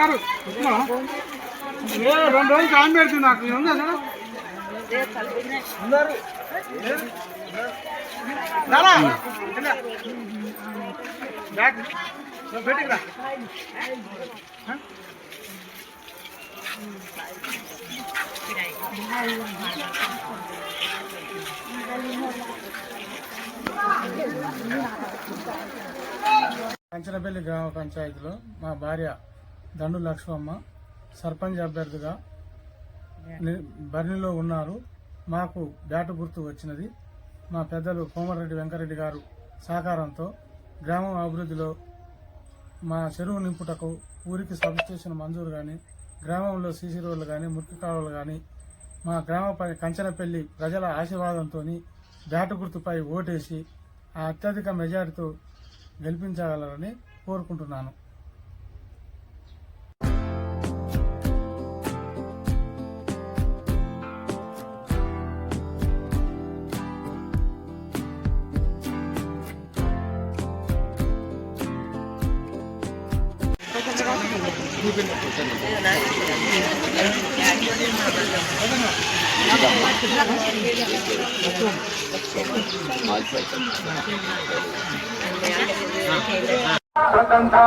గారు 2 రోజులు టైం పెడుతుంది నాకు ఉందా సార్ అందరు బయటికి రా కంచనపల్లి గ్రామ పంచాయతీలో మా భార్య దండు లక్ష్మమ్మ సర్పంచ్ అభ్యర్థిగా బరిలో ఉన్నారు. మాకు బ్యాటు గుర్తు వచ్చినది. మా పెద్దలు కోమరెడ్డి వెంకరెడ్డి గారు సహకారంతో గ్రామం అభివృద్ధిలో మా చెరువు నింపుటకు ఊరికి సబ్స్టేషన్ మంజూరు కానీ, గ్రామంలో సీసీ రోడ్లు కానీ, మురికి కాలువలు కానీ మా గ్రామపై కంచనపల్లి ప్రజల ఆశీర్వాదంతో బ్యాటు గుర్తుపై ఓటేసి ఆ అత్యధిక మెజారిటీతో గెలిపించగలరని కోరుకుంటున్నాను. స్వతంత్ర